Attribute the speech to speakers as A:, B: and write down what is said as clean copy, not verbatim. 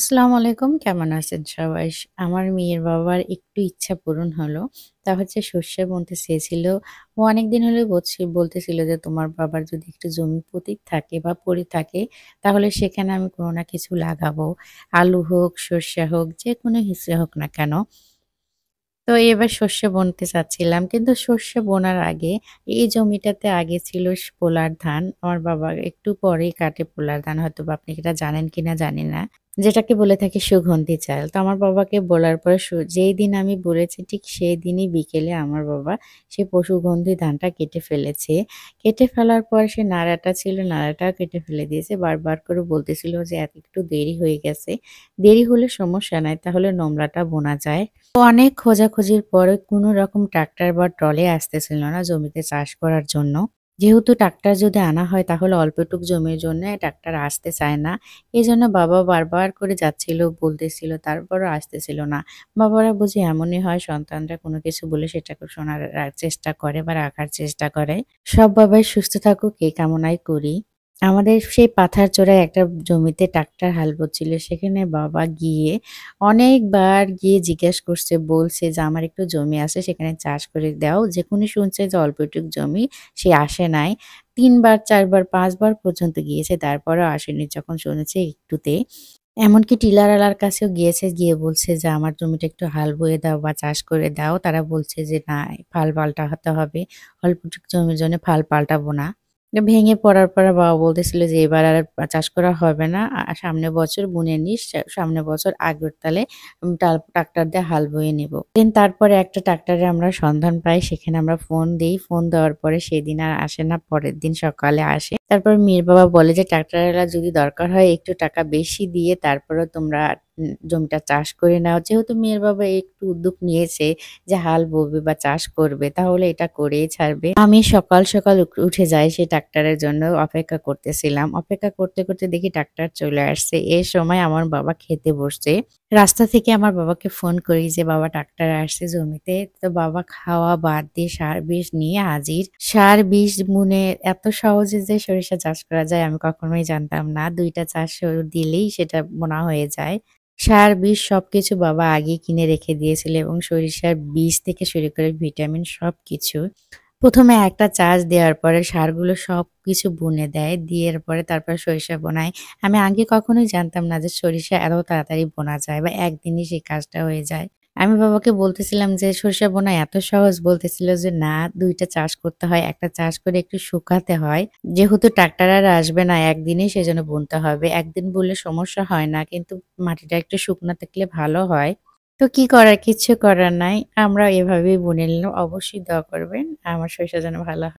A: আসসালামু আলাইকুম। কেমন আছেন সবাই? আমার মেয়ের বাবার একটু ইচ্ছা পূরণ হলো। তা হচ্ছে সর্ষে বুনতে চেয়েছিল। ও অনেকদিন হলে বলতেছিল যে, "তোমার বাবার যদি একটু জমি পতিত থাকে বা পড়ে থাকে, তাহলে সেখানে আমি কোনো না কিছু লাগাবো। আলু হোক, সর্ষে হোক, যেকোনো কিছু হোক না কেন?" তো এবার সর্ষে বুনতে চাচ্ছিলাম। কিন্তু সর্ষে বোনার আগে এই জমিটাতে আগে ছিল পোলার ধান। আমার বাবা একটু পরেই কাটে পোলার ধান। হয়তোবা আপনি এটা জানেন কিনা জানি না। যেটাকে বলে থাকি সুগন্ধি চাল। তো আমার বাবাকে বলার পরে যেই দিন আমি বলেছি ঠিক সেই দিনই বিকেলে আমার বাবা সেই সুগন্ধি ধানটা কেটে ফেলেছে। কেটে ফেলার পর সে নাড়াটা ছিল নাড়াটাও কেটে ফেলে দিয়েছে। বারবার করে বলতেছিল যে, একটু দেরি হয়ে গেছে। দেরি হলে সমস্যা নাই তাহলে নোংরাটা বোনা যায়।" তো অনেক খোঁজাখুঁজির পরে কোনো রকম ট্রাক্টর বা ট্রলি আসতেছিল না জমিতে চাষ করার জন্য। যেহেতু ট্রাক্টর যদি আনা হয় তাহলে অল্পটুক জমির জন্যে ট্রাক্টর আসতে চায় না। এজন্য বাবা বারবার করে যাচ্ছিল, বলতেছিল তারপরও আসতেছিল না। বাবারা বুঝি এমনই হয় সন্তানরা কোনো কিছু বলে সেটাকে শোনার চেষ্টা করে বা রাখার চেষ্টা করে। সব বাবাই সুস্থ থাকুক এই কামনাই করি। আমাদের সেই পাথারচূড়ায় একটা জমিতে ট্রাক্টর হাল বচ্ছিল। সেখানে বাবা গিয়ে অনেকবার গিয়ে জিজ্ঞেস করছে, বলছে যে, "আমার একটু জমি আছে সেখানে চাষ করে দাও।" যখনই শুনছে যে অল্প একটু জমি, সে আসে নাই। ৩ বার, ৪ বার, ৫ বার পর্যন্ত গিয়েছে। তারপরেও আসেনি। যখন শুনেছে একটুতে, এমনকি টিলারওয়ালার কাছেও গিয়েছে, গিয়ে বলছে যে, "আমার জমিটা একটু হাল বইয়ে দাও বা চাষ করে দাও।" তারা বলছে যে, "না, ফাল পাল্টাতে হবে। অল্পটুকু জমির জন্য ফাল পাল্টাবো না।" ভেঙে পড়ার পরে বাবা বলতেছিল যে, "এবার আর চাষ করা হবে না। সামনের বছর বুনে নিস। সামনের বছর আগের তালে ট্রাক্টর দিয়ে হাল বয়ে নিব।" তারপরে একটা ট্রাক্টরের আমরা সন্ধান পাই। সেখানে আমরা ফোন দেই। ফোন দেওয়ার পরে সেদিন আর আসে না। পরের দিন সকালে আসে। তারপর মেয়ের বাবা বলে যে, "ট্রাক্টরওয়ালা যদি দরকার হয় একটু টাকা বেশি দিয়ে তারপরেও তোমরা জমিটা চাষ করে নাও।" যেহেতু মেয়ের বাবা একটু উদ্যোগ নিয়েছে যে হাল ববে বা চাষ করবে তাহলে এটা করেই ছাড়বে। আমি সকাল, সকাল উঠে যাই সেই ট্রাক্টরের জন্য অপেক্ষা করতেছিলাম। অপেক্ষা করতে, করতে দেখি ট্রাক্টর চলে আসছে। এ সময় আমার বাবা খেতে বসছে। রাস্তা থেকে আমার বাবাকে ফোন করি যে, "বাবা ট্রাক্টর আসছে জমিতে।" তো বাবা খাওয়া বাদ দিয়ে সার বিষ নিয়ে হাজির। সার বিষ বুনে এত সহজে যে সরিষা চাষ করা যায় আমি কখনোই জানতাম না। ২ টা চাষ দিলেই সেটা বোনা হয়ে যায়। সার, বিষ সবকিছু বাবা আগেই কিনে রেখে দিয়েছিল এবং সরিষার বীজ থেকে শুরু করে ভিটামিন সবকিছু। ১ম এ একটা চাষ দেওয়ার পরে সারগুলো সবকিছু বুনে দেয়। দিয়ের পরে তারপরে সরিষা বোনায়। আমি আগে কখনোই জানতাম না যে সরিষা এত তাড়াতাড়ি বোনা যায় বা একদিনই সেই কাজটা হয়ে যায়। আমি বাবাকে বলতেছিলাম যে, "সরিষা বোনা এত সহজ?" বলতেছিল যে, "না ২ টা চাষ করতে হয়। একটা চাষ করে একটু শুকাতে হয়। যেহেতু ট্রাক্টর আর আসবে না একদিনেই সেজন্য বুনতে হবে। একদিন বুনলে সমস্যা হয় না। কিন্তু মাটিটা একটু শুকনা থাকলে ভালো হয়।" তো কি করার? কিচ্ছু করার নাই। আমরা এভাবেই বুনে নিলাম। অবশ্যই দোয়া করবেন আমার সরিষা যেন ভালো হয়।